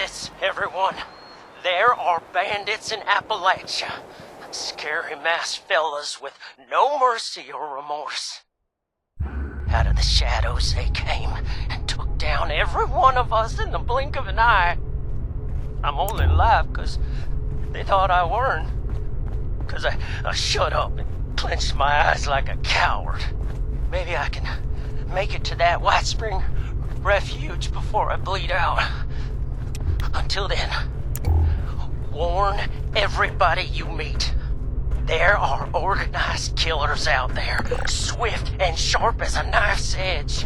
Bandits, everyone. There are bandits in Appalachia. Scary masked fellas with no mercy or remorse. Out of the shadows they came and took down every one of us in the blink of an eye. I'm only alive because they thought I weren't. Because I shut up and clenched my eyes like a coward. Maybe I can make it to that White Spring refuge before I bleed out. Until then, warn everybody you meet. There are organized killers out there, swift and sharp as a knife's edge.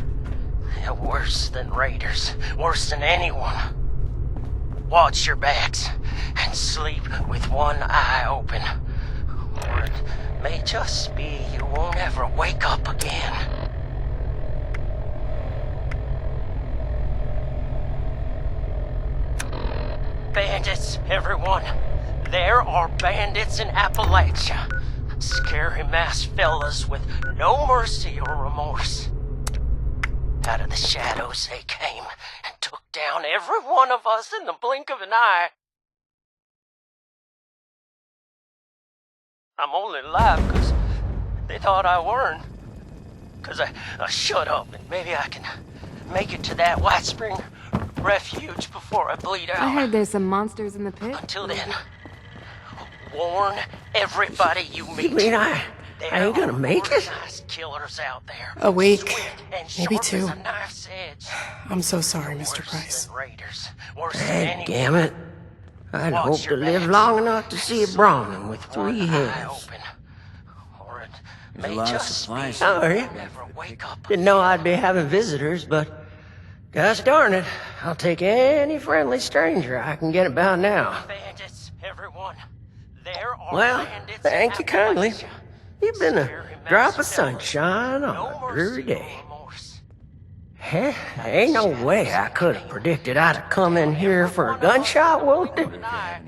They're worse than raiders, worse than anyone. Watch your backs and sleep with one eye open. Or it may just be you won't ever wake up again. Bandits, everyone. There are bandits in Appalachia. Scary masked fellas with no mercy or remorse. Out of the shadows they came and took down every one of us in the blink of an eye. I'm only alive because they thought I weren't. Because I shut up and maybe I can make it to that White Spring refuge before I bleed out. I heard there's some monsters in the pit. Until then, warn everybody you meet. You mean I ain't gonna make it? Killers out there. A week, maybe sharp as 2. a knife's edge. I'm so sorry, Mr. Worse Price. than raiders, worse than anyone. Damn it. I'd Watch hope to your live backs. long enough to see a Brahmin with 3 One eye heads. open. Or it There's a may lot of just supplies. be Oh, are you? never wake up. Didn't know I'd be having visitors, but gosh darn it, I'll take any friendly stranger I can get about now. Bandits, everyone. There are Well, bandits thank in you kindly. Appalachia. You've been a Scary drop of masked sunshine fellas, on no a dreary mercy or day. remorse. Heh, ain't no way I could have predicted I'd have come in here for a gunshot wound.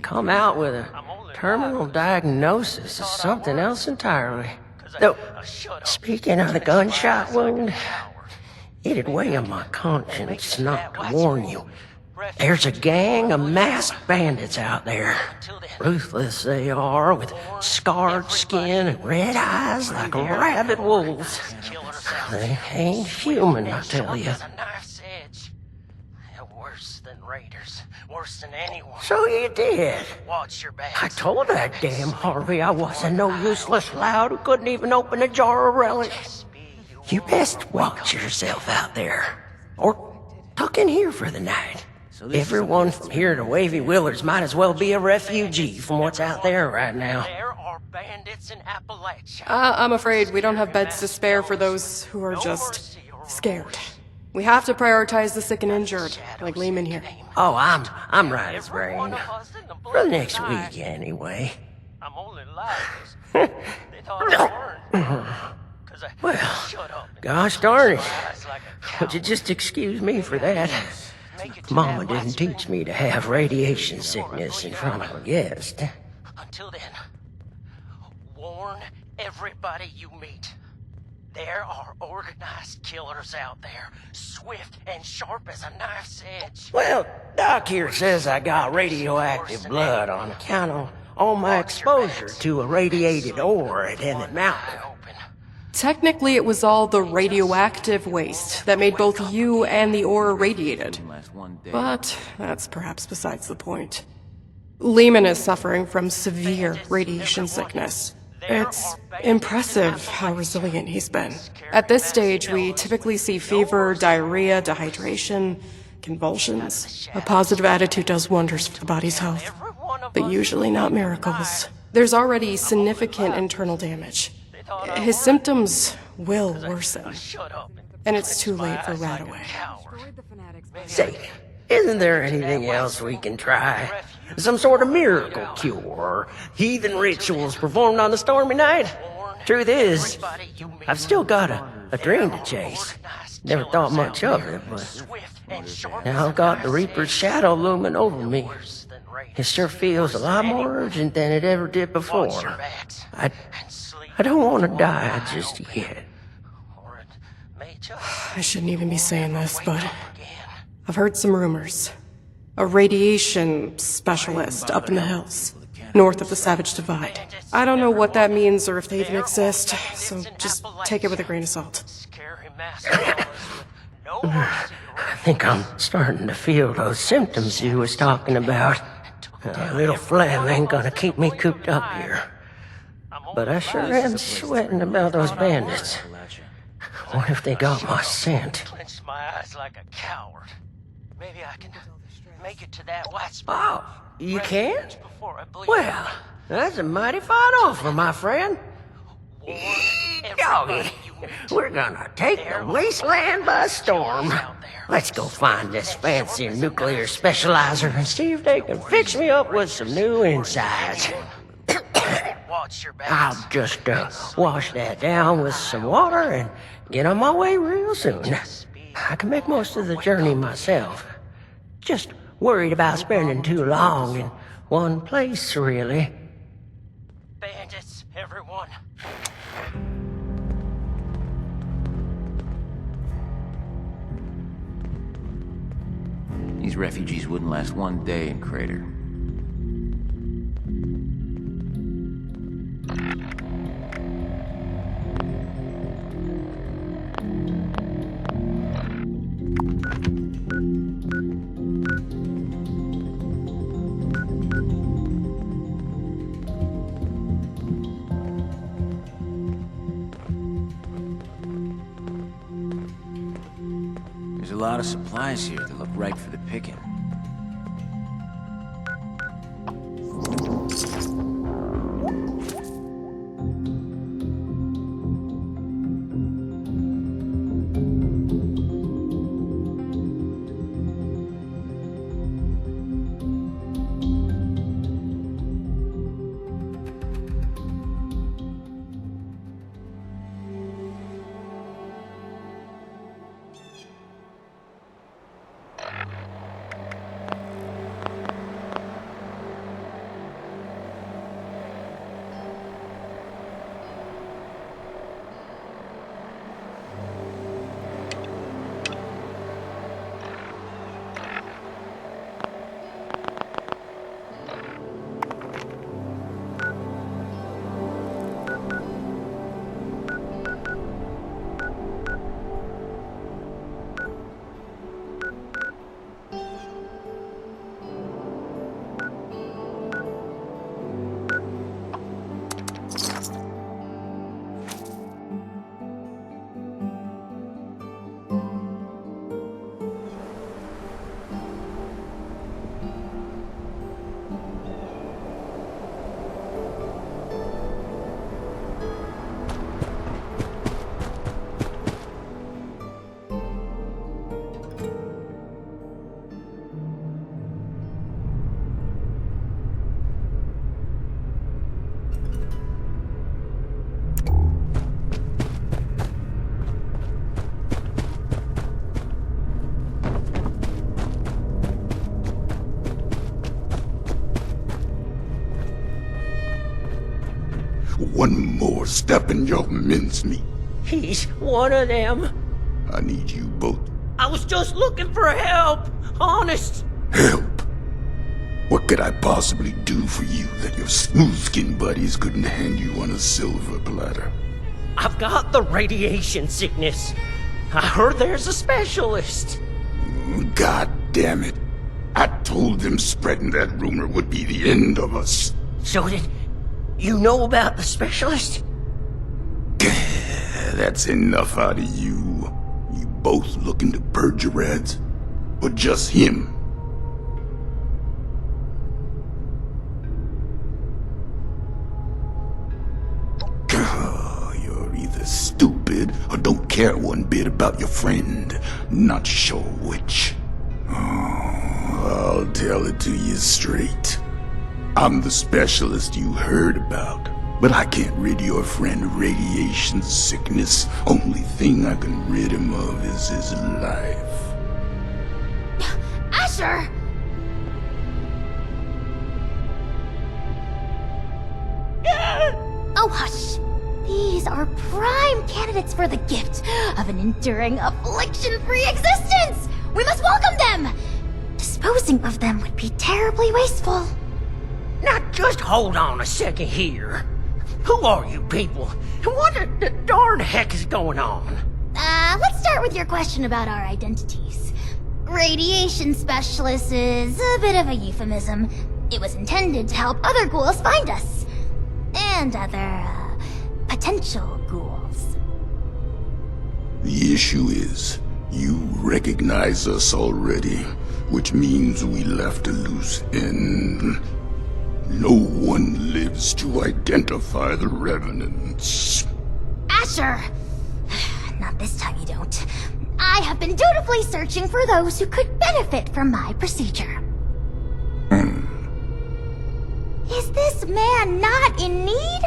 Come out with a terminal diagnosis is something else entirely. Though, speaking of the gunshot wound, it'd weigh on my conscience not to warn you. There's a gang of masked bandits out there. Ruthless they are, with scarred skin and red eyes like rabid wolves. They ain't human, I tell you. Worse than raiders, worse than anyone. So you did. Watch your backs. I told that damn Harvey I wasn't no useless lout who couldn't even open a jar of relish. You best watch yourself out there. Or tuck in here for the night. Everyone from here to Wavy Willards might as well be a refugee from what's out there right now. There are bandits in Appalachia. I'm afraid we don't have beds to spare for those who are just scared. We have to prioritize the sick and injured, like Lehman here. Oh, I'm right as rain. For the next week, anyway. I'm only alive 'cause they thought I weren't. 'Cause I Well, shut up and gosh darn it. eyes like a Would you coward. just excuse me for that? Make it to Mama that White didn't Spring teach me to have radiation sickness in front of a guest. Until then, warn everybody you meet. There are organized killers out there, swift and sharp as a knife's edge. Well, Doc here says I got radioactive blood on account of all my exposure to a radiated ore at Emmett Mountain. Open. Technically, it was all the radioactive waste that made both you and the ore irradiated. Last one day. But that's perhaps besides the point. Lehman is suffering from severe radiation sickness. It's impressive how resilient he's been. At this stage, we typically see fever, diarrhea, dehydration, convulsions. A positive attitude does wonders for the body's health, but usually not miracles. There's already significant internal damage. His symptoms will worsen, Shut up and it's too late for Radaway. coward. Say, isn't there anything else we can try? Some sort of miracle cure or heathen rituals performed on the stormy night? Truth is, I've still got a dream to chase. Never thought much of it, but now I've got the Reaper's shadow looming over me. It sure feels a lot more urgent than it ever did before. I don't want to die just yet. I shouldn't even be saying this, but I've heard some rumors. A radiation specialist up in the hills, north of the Savage Divide. I don't know what that means or if they even exist, so just take it with a grain of salt. Scary masked fellas with no mercy or I think I'm starting to feel those symptoms you was talking about. A little phlegm ain't gonna keep me cooped up here. But I sure am sweating about those bandits. What if they got my scent? clenched my eyes like a coward. Maybe I can make it to that white spot. Oh, you can? Before I bleed. Well, that's a mighty fine offer, my friend. Warn Doggy, everybody you meet. we're gonna take the wasteland by storm. Let's go find this fancy nuclear specializer and see if they can fix me up with some new insides. Watch your back. I'll just wash that down with some water and get on my way real soon. I can make most of the journey myself. Just worried about spending too long in one place, really. Bandits, everyone. These refugees wouldn't last one day in Crater. There's a lot of supplies here that look ripe for the picking. One more step and you'll mince me. He's one of them. I need you both. I was just looking for help. Honest. Help. What could I possibly do for you that your smooth-skinned buddies couldn't hand you on a silver platter? I've got the radiation sickness. I heard there's a specialist. God damn it. I told them spreading that rumor would be the end of us. So did you know about the specialist? That's enough out of you. You both looking to purge your reds? Or just him? You're either stupid or don't care one bit about your friend. Not sure which. I'll tell it to you straight. I'm the specialist you heard about, but I can't rid your friend of radiation sickness. Only thing I can rid him of is his life. Asher! Oh, hush. These are prime candidates for the gift of an enduring affliction-free existence! We must welcome them! disposing of them would be terribly wasteful. Now just hold on a second here. Who are you people? And what the darn heck is going on? Let's start with your question about our identities. Radiation specialist is a bit of a euphemism. It was intended to help other ghouls find us. And other, potential ghouls. The issue is, you recognize us already, which means we left a loose end. No one lives to identify the revenants. Asher! Not this time you don't. I have been dutifully searching for those who could benefit from my procedure. Is this man not in need?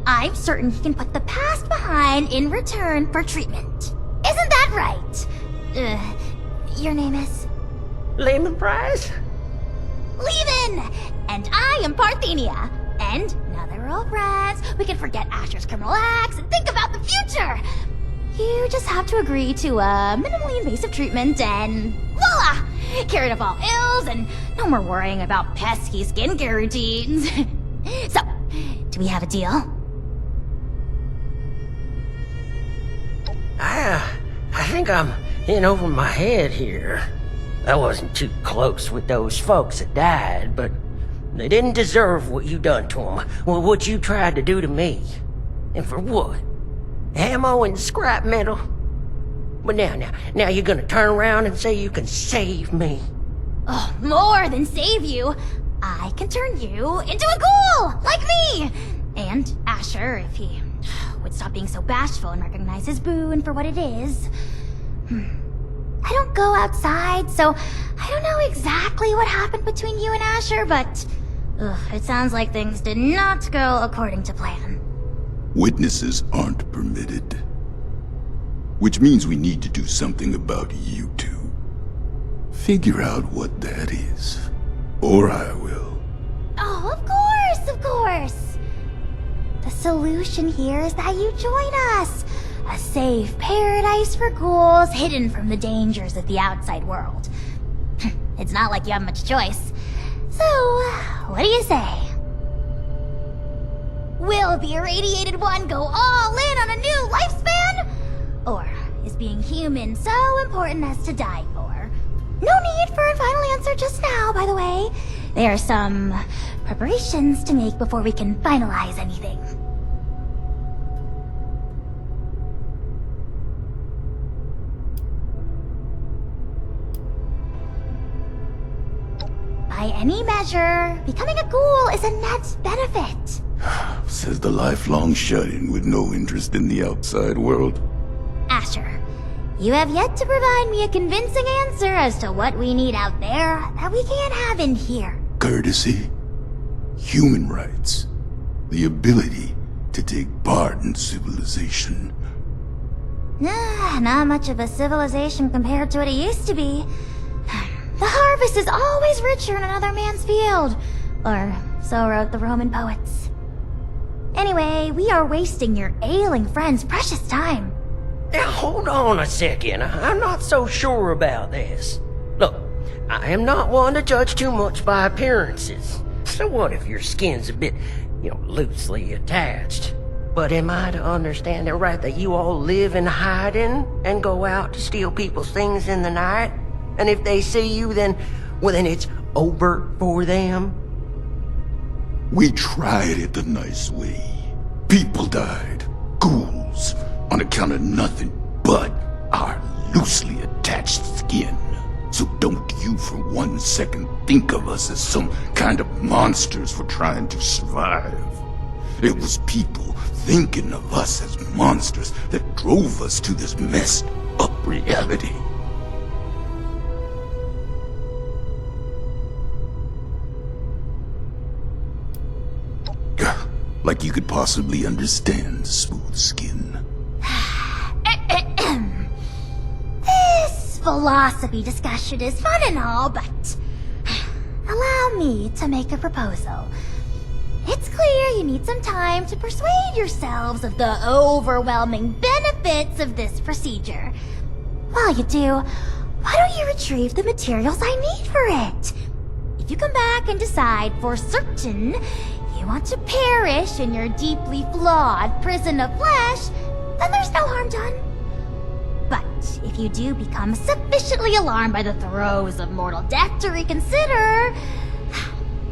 I'm certain he can put the past behind in return for treatment. Isn't that right? Your name is? Lehman Price? Lehman! And I am Parthenia. And now that we're all friends, we can forget Asher's criminal acts and think about the future. You just have to agree to minimally invasive treatment and voila! Cured of all ills and no more worrying about pesky skincare routines. So, do we have a deal? I think I'm in over my head here. I wasn't too close with those folks that died, but they didn't deserve what you done to them. Well, what you tried to do to me. And for what? Ammo and scrap metal? But now you're gonna turn around and say you can save me. Oh, more than save you. I can turn you into a ghoul, like me! And Asher, if he would stop being so bashful and recognize his boon for what it is. I don't go outside, so I don't know exactly what happened between you and Asher, but it sounds like things did not go according to plan. Witnesses aren't permitted. Which means we need to do something about you two. Figure out what that is. Or I will. Oh, of course, of course. The solution here is that you join us. A safe paradise for ghouls hidden from the dangers of the outside world. It's not like you have much choice. So, what do you say? Will the irradiated one go all in on a new lifespan? Or is being human so important as to die for? No need for a final answer just now, by the way. There are some preparations to make before we can finalize anything. By any measure, becoming a ghoul is a net benefit. Says the lifelong shut-in with no interest in the outside world. Asher, you have yet to provide me a convincing answer as to what we need out there that we can't have in here. Courtesy, human rights, the ability to take part in civilization. Not much of a civilization compared to what it used to be. The harvest is always richer in another man's field. Or so wrote the Roman poets. Anyway, we are wasting your ailing friend's precious time. Now hold on a second. I'm not so sure about this. Look, I am not one to judge too much by appearances. So what if your skin's a bit, loosely attached? But am I to understand it right that you all live in hiding and go out to steal people's things in the night? And if they see you, then it's over for them? We tried it the nice way. People died. Ghouls. On account of nothing but our loosely attached skin. So don't you for 1 second think of us as some kind of monsters for trying to survive. It was people thinking of us as monsters that drove us to this messed up reality. Like you could possibly understand smooth skin. This philosophy discussion is fun and all, but allow me to make a proposal. It's clear you need some time to persuade yourselves of the overwhelming benefits of this procedure. While you do, why don't you retrieve the materials I need for it? If you come back and decide for certain you want to perish in your deeply flawed prison of flesh, then there's no harm done. But if you do become sufficiently alarmed by the throes of mortal death to reconsider,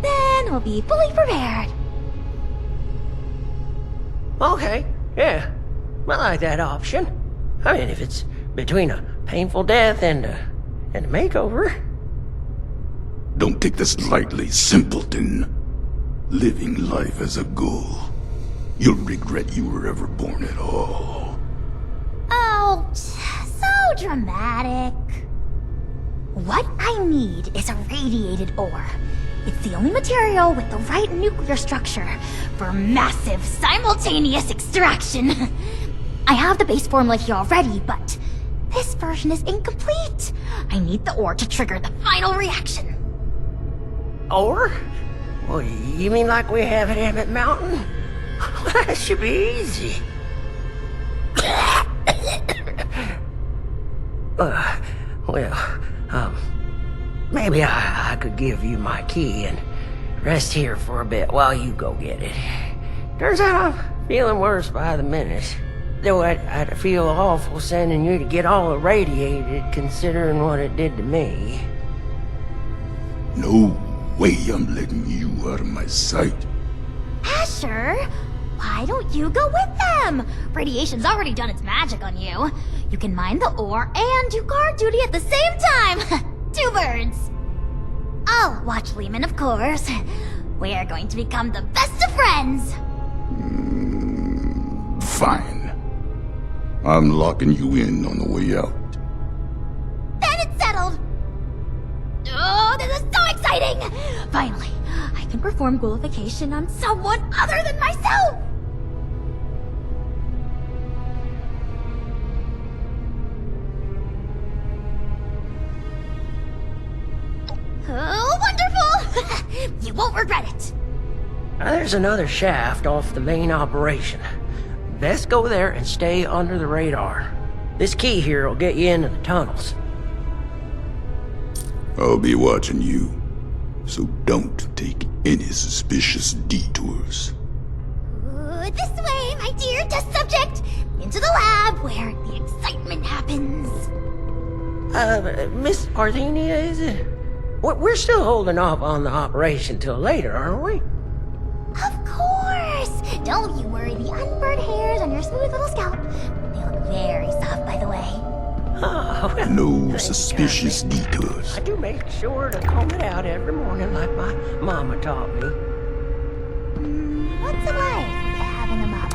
then we'll be fully prepared. Okay, yeah. I like that option. I mean, if it's between a painful death and a makeover. Don't take this lightly, simpleton. Living life as a ghoul. You'll regret you were ever born at all. Oh, so dramatic. What I need is a radiated ore. It's the only material with the right nuclear structure for massive simultaneous extraction. I have the base formula here already, but this version is incomplete. I need the ore to trigger the final reaction. Or? Well, you mean like we have at Emmett Mountain? That should be easy. Maybe I could give you my key and rest here for a bit while you go get it. Turns out I'm feeling worse by the minute. Though I'd feel awful sending you to get all irradiated considering what it did to me. No way I'm letting you out of my sight. Asher, why don't you go with them? Radiation's already done its magic on you. You can mine the ore and do guard duty at the same time. 2 birds. I'll watch Lehman, of course. We're going to become the best of friends. Fine. I'm locking you in on the way out. Then it's settled. Oh, this is so exciting! Finally, I can perform ghoulification on someone other than myself! Oh, wonderful! You won't regret it. There's another shaft off the main operation. Best go there and stay under the radar. This key here will get you into the tunnels. I'll be watching you, so don't take any suspicious detours. This way, my dear test subject! Into the lab where the excitement happens. Miss Parthenia, is it? We're still holding off on the operation till later, aren't we? Of course! Don't you worry the unburned hairs on your smooth little scalp. They look very soft, by the way. Oh, well, No thank suspicious goodness. detours. I do make sure to comb it out every morning like my mama taught me. What's it like having a mama?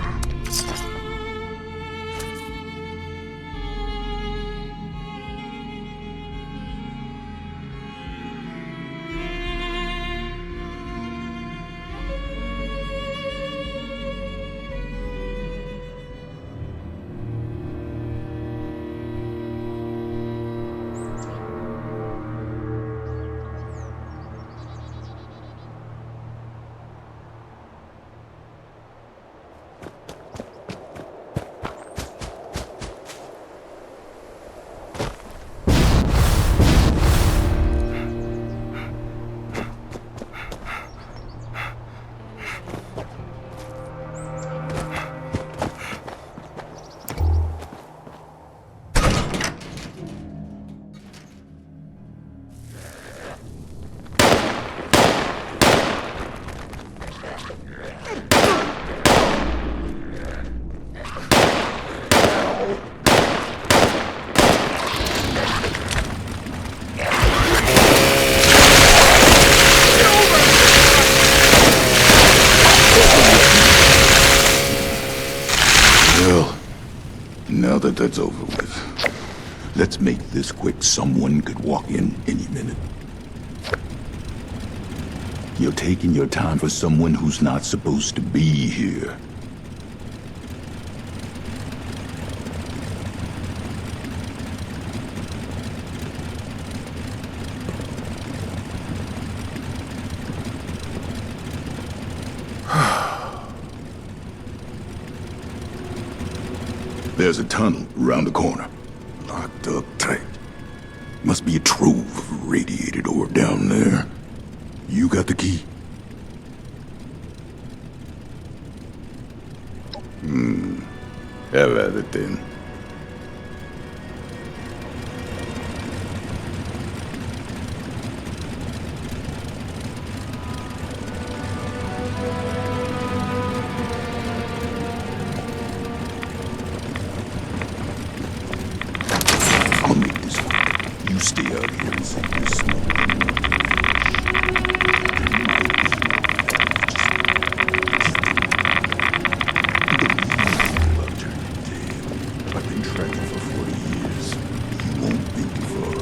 Well, now that that's over with, let's make this quick. Someone could walk in any minute. You're taking your time for someone who's not supposed to be here. There's a tunnel around the corner. Locked up tight. Must be a trove of irradiated ore down there. You got the key? Have at it then. I'll make this quick. You stay out here and save your smoke. I've been tracking for 40 years. You won't be too far.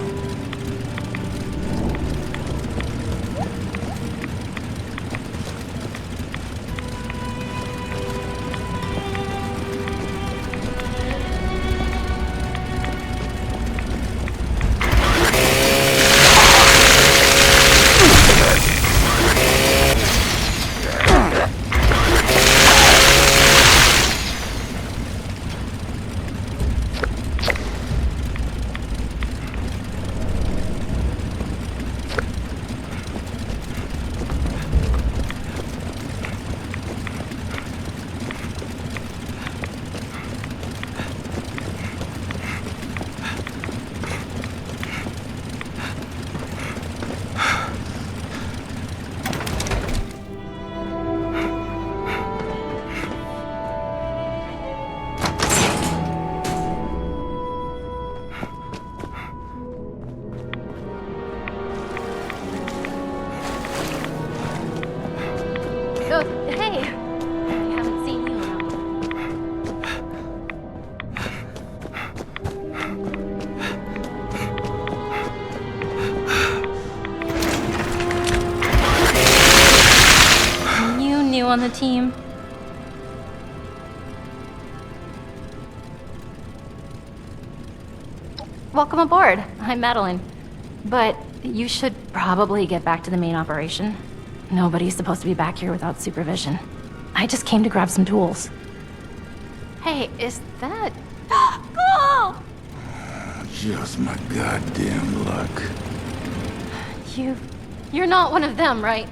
Oh, hey! I haven't seen you in a while. You new on the team? Welcome aboard. I'm Madeline. But you should probably get back to the main operation. Nobody's supposed to be back here without supervision. I just came to grab some tools. Hey, is that... Ghoul! Just my goddamn luck. You're not one of them, right?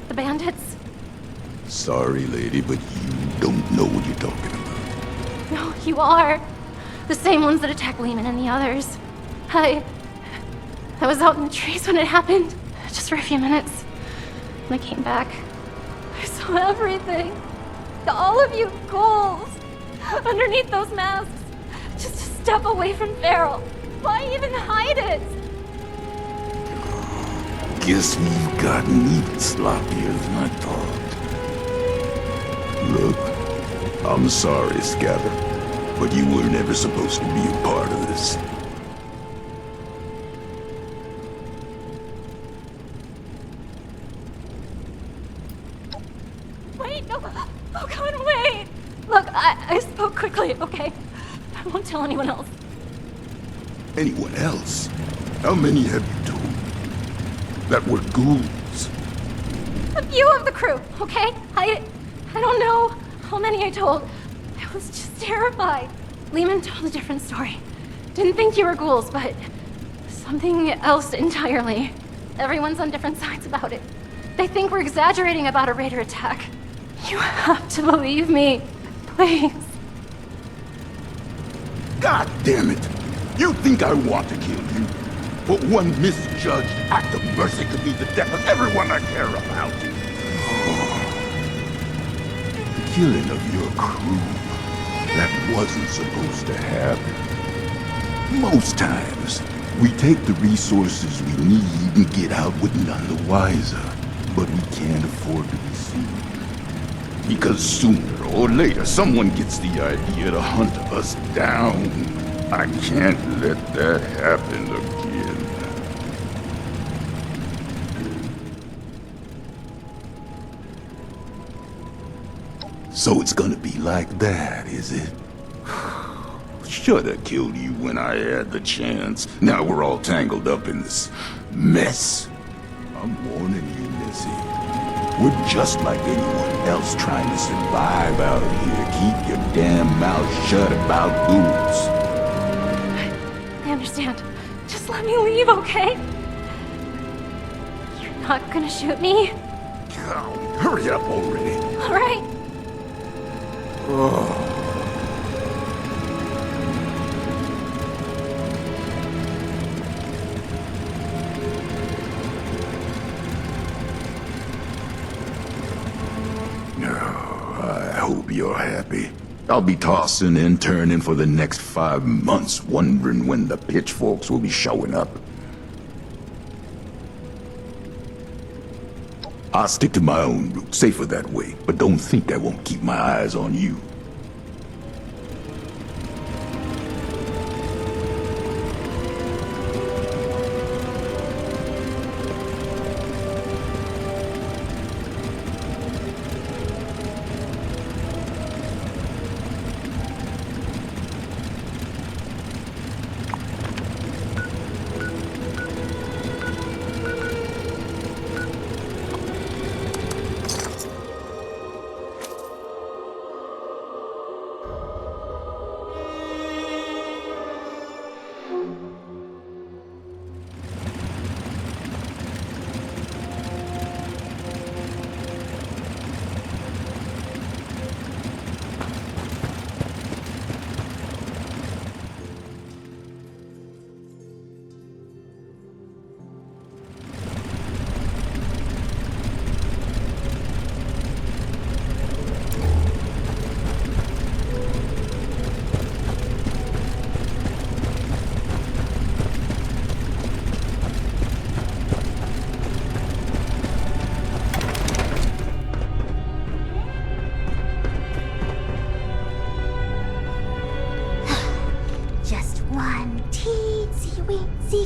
The bandits? Sorry, lady, but you don't know what you're talking about. No, you are. The same ones that attacked Lehman and the others. I was out in the trees when it happened. Just for a few minutes. When I came back, I saw everything. All of you ghouls. Underneath those masks. Just a step away from Feral. Why even hide it? Guess we've gotten even sloppier than I thought. Look, I'm sorry, Scatter, but you were never supposed to be a part of this. Wait, no. Oh God, wait. Look, I spoke quickly, okay? I won't tell anyone else. Anyone else? How many have you told? That were ghouls. A few of the crew, okay? I don't know how many I told. I was just terrified. Lehman told a different story. Didn't think you were ghouls, but something else entirely. Everyone's on different sides about it. They think we're exaggerating about a raider attack. You have to believe me, please. God damn it! You think I want to kill you? But one misjudged act of mercy could be the death of everyone I care about. The killing of your crew. That wasn't supposed to happen. Most times, we take the resources we need and get out with none the wiser. But we can't afford to be seen. Because sooner or later, someone gets the idea to hunt us down. I can't let that happen again. So it's gonna be like that, is it? Should've killed you when I had the chance. Now we're all tangled up in this mess. I'm warning you, Missy. We're just like anyone else trying to survive out here. Keep your damn mouth shut about ghouls. I understand. Just Just let me leave, okay? You're not gonna shoot me? God, hurry up already. Alright. I hope you're happy. I'll be tossing and turning for the next 5 months, wondering when the pitchforks will be showing up. I'll stick to my own route, safer that way, but don't think I won't keep my eyes on you.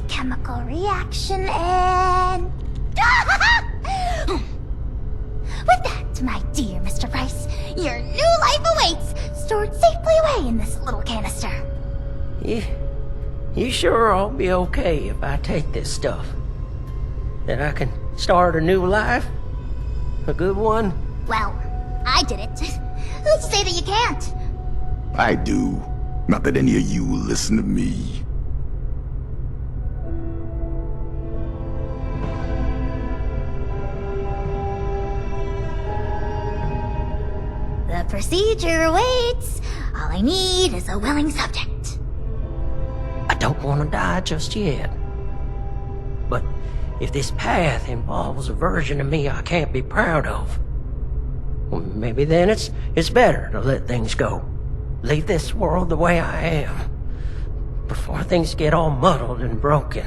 Chemical reaction and... With that, my dear Mr. Price, your new life awaits, stored safely away in this little canister. You sure I'll be okay if I take this stuff? That I can start a new life? A good one? Well, I did it. Who's to say that you can't? I do. Not that any of you will listen to me. The procedure awaits. All I need is a willing subject. I don't want to die just yet. But if this path involves a version of me I can't be proud of, well, maybe then it's better to let things go. Leave this world the way I am, before things get all muddled and broken.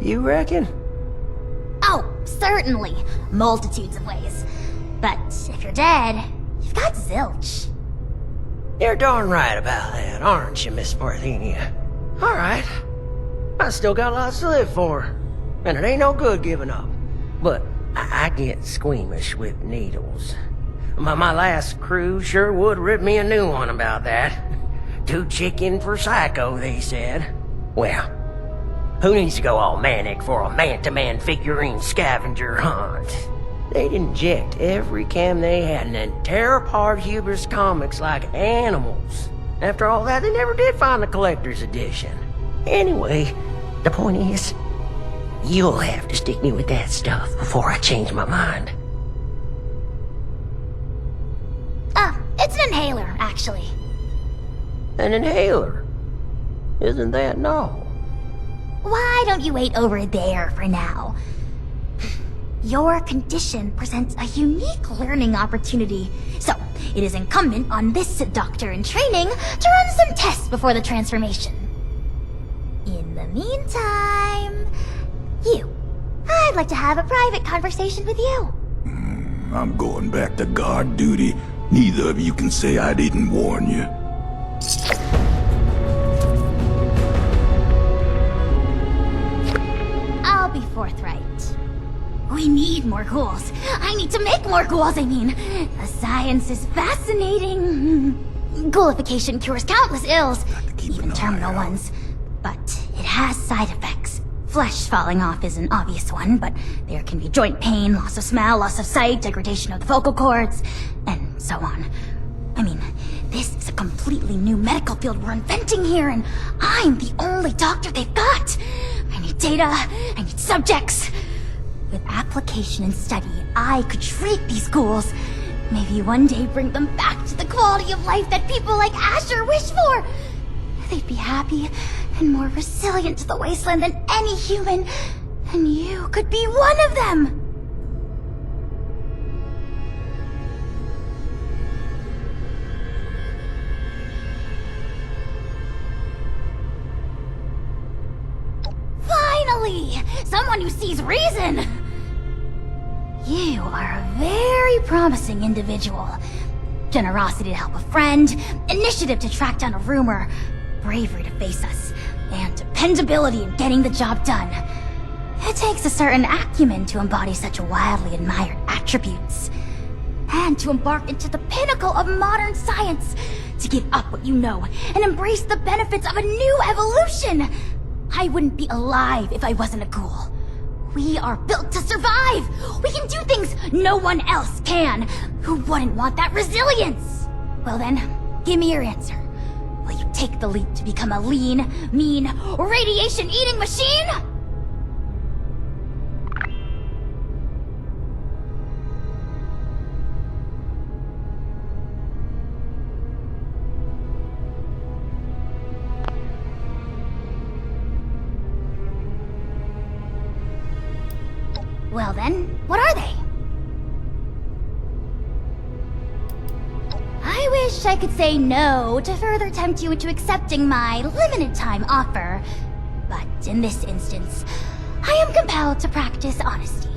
You reckon? Oh, certainly. Multitudes of ways. But if you're dead, you've got zilch. You're darn right about that, aren't you, Miss Parthenia? All right. I still got lots to live for, and it ain't no good giving up. But I get squeamish with needles. My last crew sure would rip me a new one about that. Too chicken for psycho, they said. Well, who needs to go all manic for a man-to-man figurine scavenger hunt? They'd inject every cam they had and then tear apart Huber's comics like animals. After all that, they never did find the collector's edition. Anyway, the point is, you'll have to stick me with that stuff before I change my mind. It's an inhaler, actually. An inhaler? Isn't that novel? Why don't you wait over there for now? Your condition presents a unique learning opportunity, so it is incumbent on this doctor in training to run some tests before the transformation. In the meantime, I'd like to have a private conversation with you. I'm going back to guard duty. Neither of you can say I didn't warn you. I'll be forthright. We need more ghouls. I need to make more ghouls, I mean. The science is fascinating. Ghoulification cures countless ills, even terminal ones. But it has side effects. Flesh falling off is an obvious one, but there can be joint pain, loss of smell, loss of sight, degradation of the vocal cords, and so on. I mean, this is a completely new medical field we're inventing here, and I'm the only doctor they've got. I need data, I need subjects. With application and study, I could treat these ghouls. Maybe one day bring them back to the quality of life that people like Asher wish for. They'd be happy and more resilient to the wasteland than any human, and you could be one of them! Finally! Someone who sees reason! You are a very promising individual. Generosity to help a friend, initiative to track down a rumor, bravery to face us, and dependability in getting the job done. It takes a certain acumen to embody such wildly admired attributes. And to embark into the pinnacle of modern science, to give up what you know and embrace the benefits of a new evolution. I wouldn't be alive if I wasn't a ghoul. We are built to survive! We can do things no one else can! Who wouldn't want that resilience? Well then, give me your answer. Will you take the leap to become a lean, mean, radiation-eating machine? Well then, what are they? I wish I could say no to further tempt you into accepting my limited time offer, but in this instance, I am compelled to practice honesty.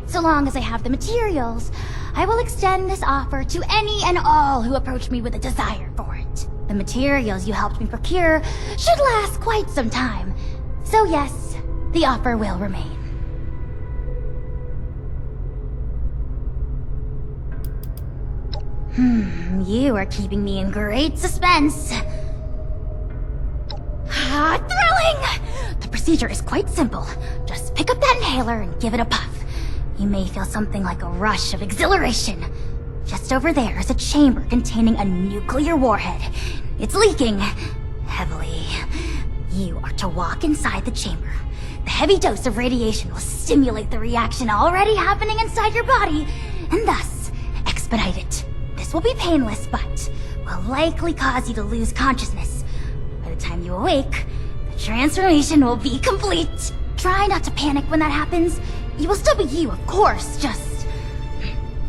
So long as I have the materials, I will extend this offer to any and all who approach me with a desire for it. The materials you helped me procure should last quite some time, so yes, the offer will remain. You are keeping me in great suspense. Thrilling! The procedure is quite simple. Just pick up that inhaler and give it a puff. You may feel something like a rush of exhilaration. Just over there is a chamber containing a nuclear warhead. It's leaking heavily. You are to walk inside the chamber. The heavy dose of radiation will stimulate the reaction already happening inside your body, and thus expedite it. This will be painless, but will likely cause you to lose consciousness. By the time you awake, the transformation will be complete. Try not to panic when that happens. You will still be you, of course, just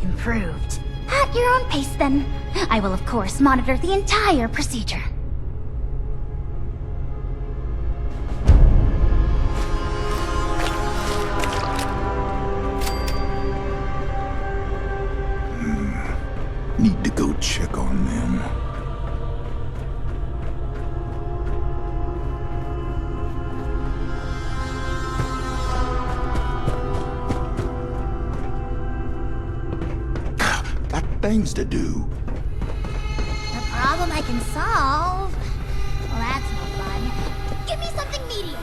improved. At your own pace, then. I will, of course, monitor the entire procedure. Need to go check on them. Got things to do. A problem I can solve? Well, that's no fun. Give me something medium.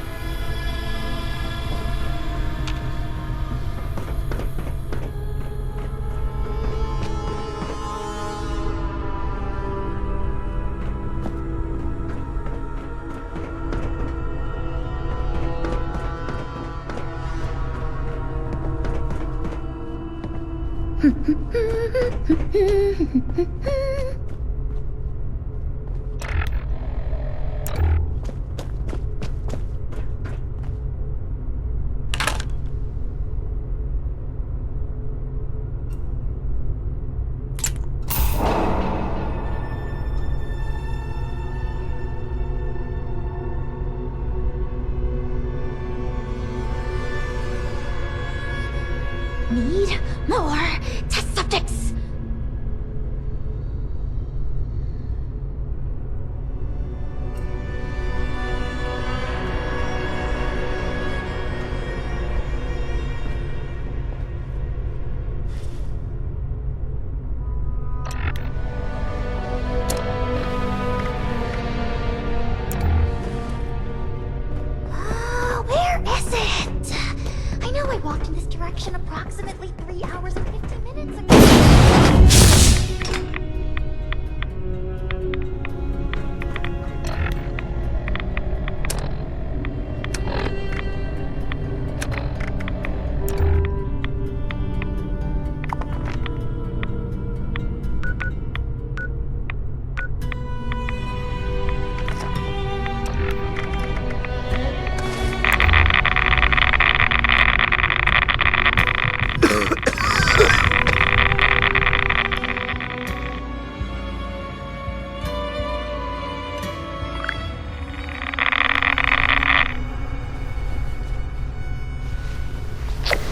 Need more test subjects. Where is walked in this direction approximately 3 hours and 15 minutes ago.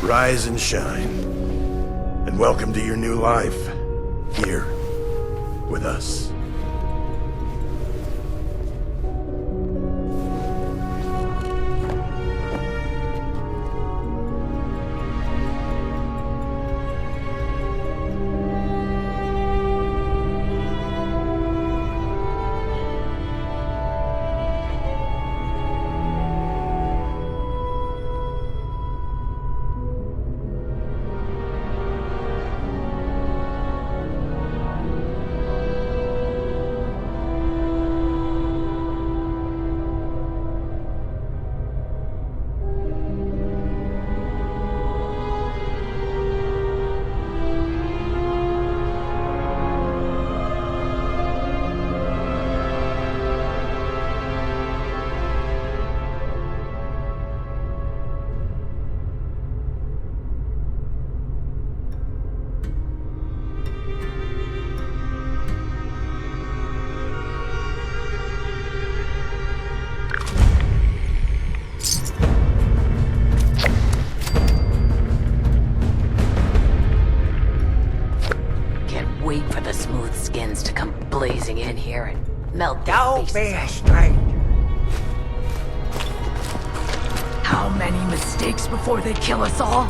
Rise and shine. And welcome to your new life. Here. With us. Wait for the smooth skins to come blazing in here and melt their Don't faces be a off. stranger. How many mistakes before they kill us all?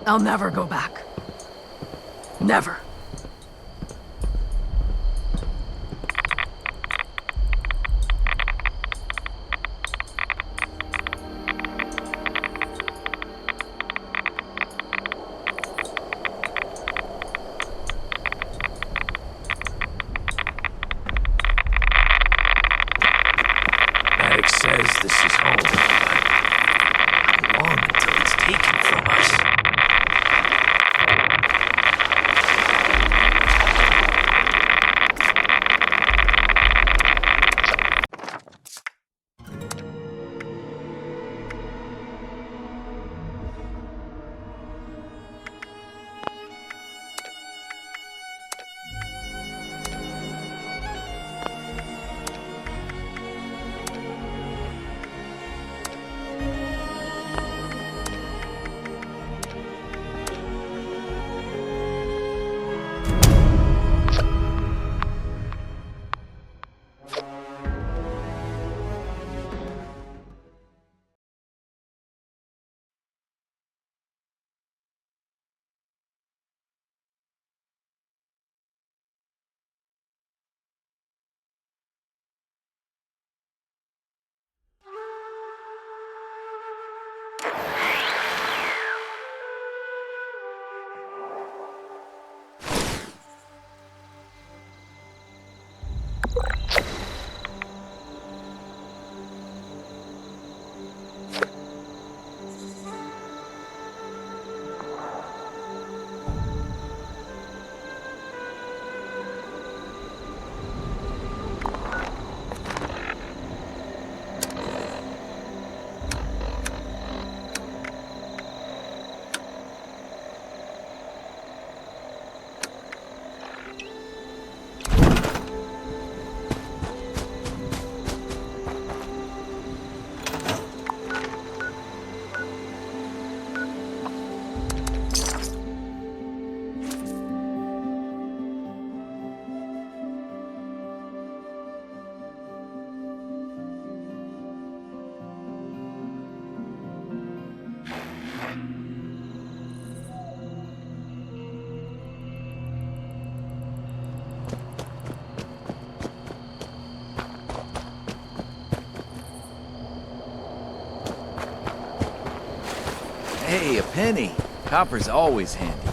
I'll never go back. Never. Maddox says this is home. How long until it's taken from us? Hey, a penny. Copper's always handy.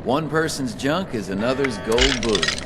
One person's junk is another's gold bullion.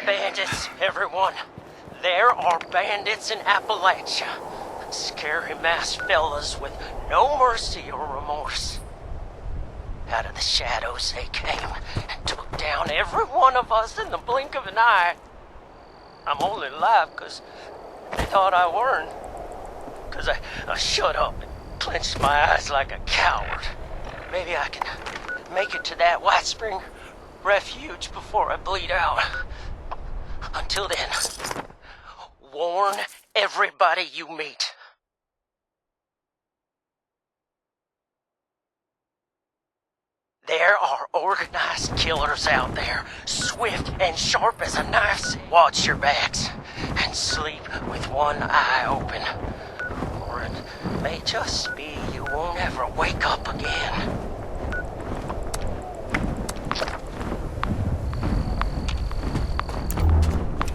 Bandits, everyone. There are bandits in Appalachia. Scary masked fellas with no mercy or remorse. Out of the shadows they came and took down every one of us in the blink of an eye. I'm only alive because they thought I weren't. Because I shut up and clenched my eyes like a coward. Maybe I can make it to that White Spring refuge before I bleed out. Until then, warn everybody you meet. There are organized killers out there, swift and sharp as a knife. Watch your backs and sleep with one eye open. Or it may just be you won't ever wake up again.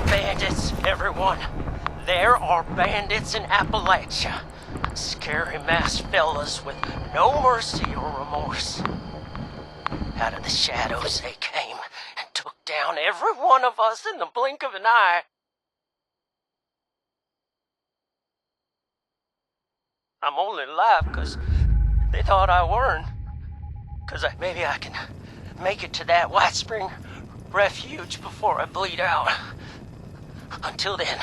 Bandits, everyone. There are bandits in Appalachia. Scary masked fellas with no mercy or remorse. Out of the shadows they came and took down every one of us in the blink of an eye. I'm only alive because they thought I weren't. Because maybe I can make it to that White Spring refuge before I bleed out. Until then,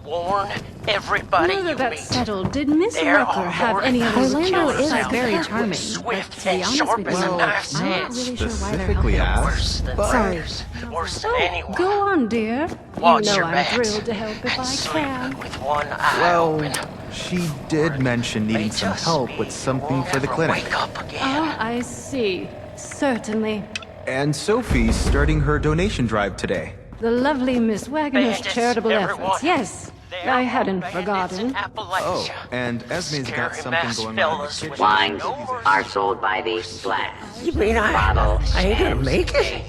warn everybody Now that you that's meet. settled, did Miss There Rucker are have more any other killers Orlando is out very there, charming, but swift to be and honest sharp with as you, a knife's I'm not edge. really sure why they're Specifically helping. Worse than Sorry. murders, worse than anyone. Go on, dear. Watch You know your I'm backs thrilled to help if and I sleep can. with one eye Well, open. she did mention needing some help with something for the clinic. Wake up again. Ah, I see. Certainly. And Sophie's starting her donation drive today. The lovely Miss Wagner's Bandits, charitable everyone. efforts. Yes, There I are hadn't bandits forgotten. in Appalachia. Oh, and Esme's got Scary something masked going on in the fellas kitchen. with Wines no mercy. are sold by the glass. You mean Bottle I ain't gonna and make it? case.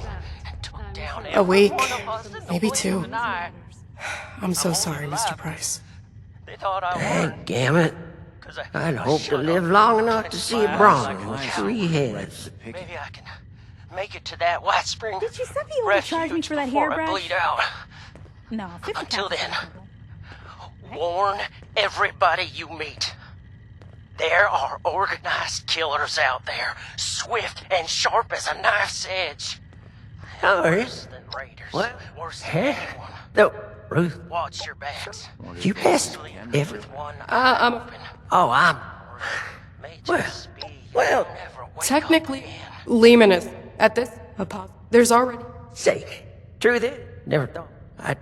Took down A every week, one of us in the maybe blink two. of an eye. I'm so sorry, Mr. Price. They thought I weren't. Daggum it. 'Cause I'd I hope to shut live up. long enough to see a Like Bronze with life. 3 heads. Maybe I can make it to that White Spring Did you say you want to charge me refuge for that before I hairbrush? bleed out. No, 50 Until pounds. then, warn everybody you meet. There are organized killers out there, swift and sharp as a knife's edge. Oh, Worse than raiders. What? Worse than Huh? anyone. No, Ruth, Watch your backs. you passed Sleep every... with one eye open. Oh, I'm... May Well, just be you well, never wake up Technically, again. Lehman is at this. There's already. Say, truth is, never thought I'd...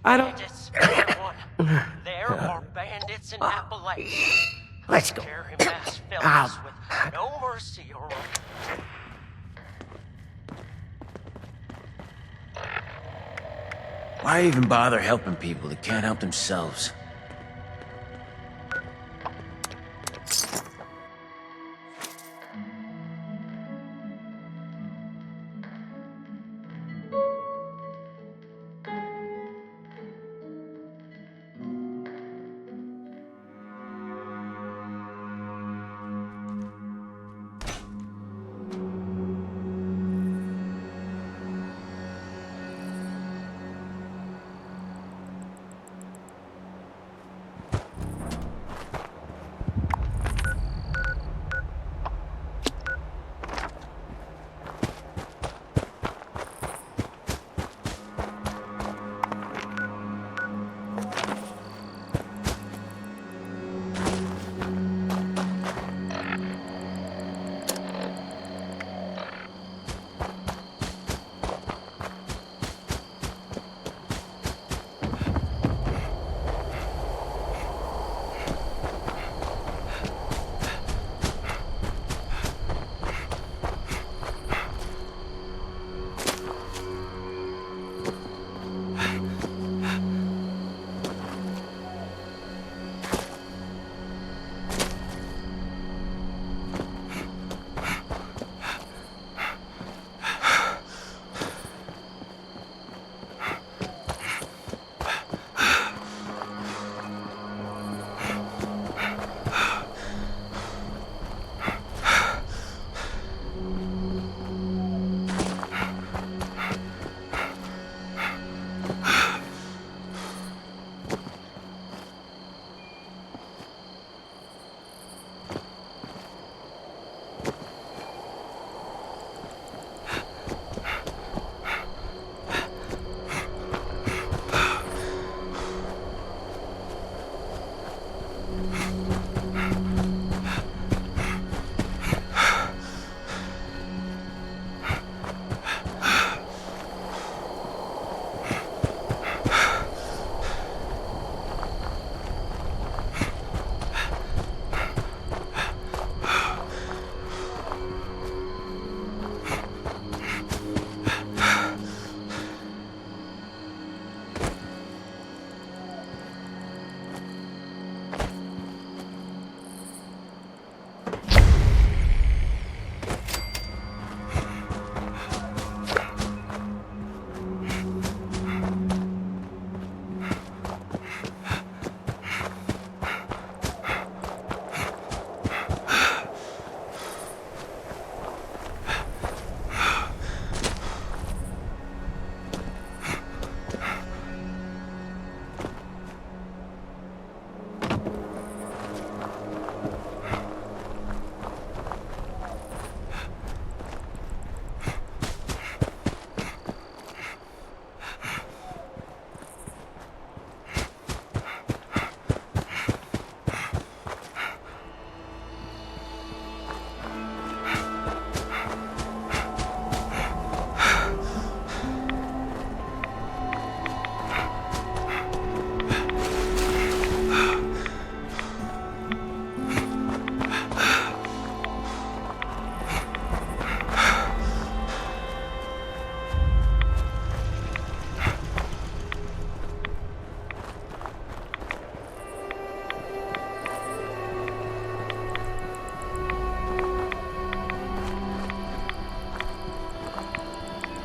I don't. Bandits, everyone. There are bandits in Appalachia. Let's go. Scary masked fellas Ah. with no mercy or Why even bother helping people that can't help themselves?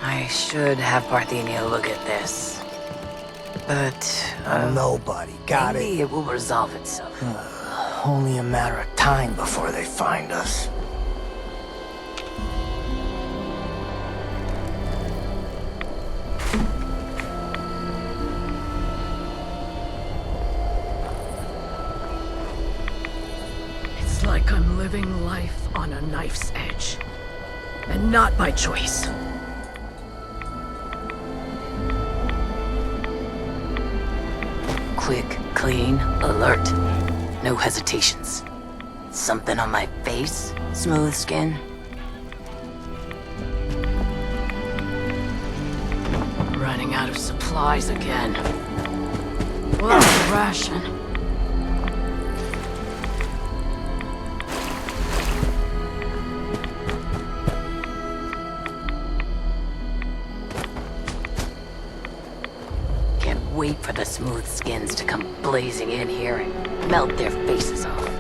I should have Parthenia look at this. But, Nobody got maybe it will resolve itself. Only a matter of time before they find us. It's like I'm living life on a knife's edge. And not by choice. Quick, clean, alert. No hesitations. Something on my face? Smooth skin? Running out of supplies again. Well, that's a ration. Wait for the smooth skins to come blazing in here and melt their faces off.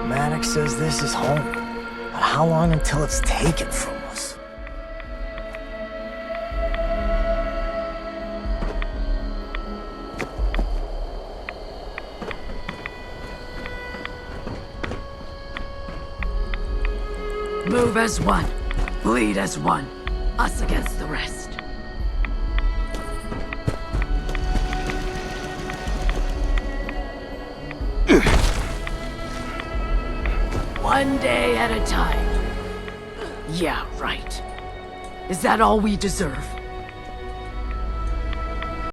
Maddox says this is home. But how long until it's taken from us? Move as one. Bleed as one. Us against the rest. One day at a time. Yeah, right. Is that all we deserve?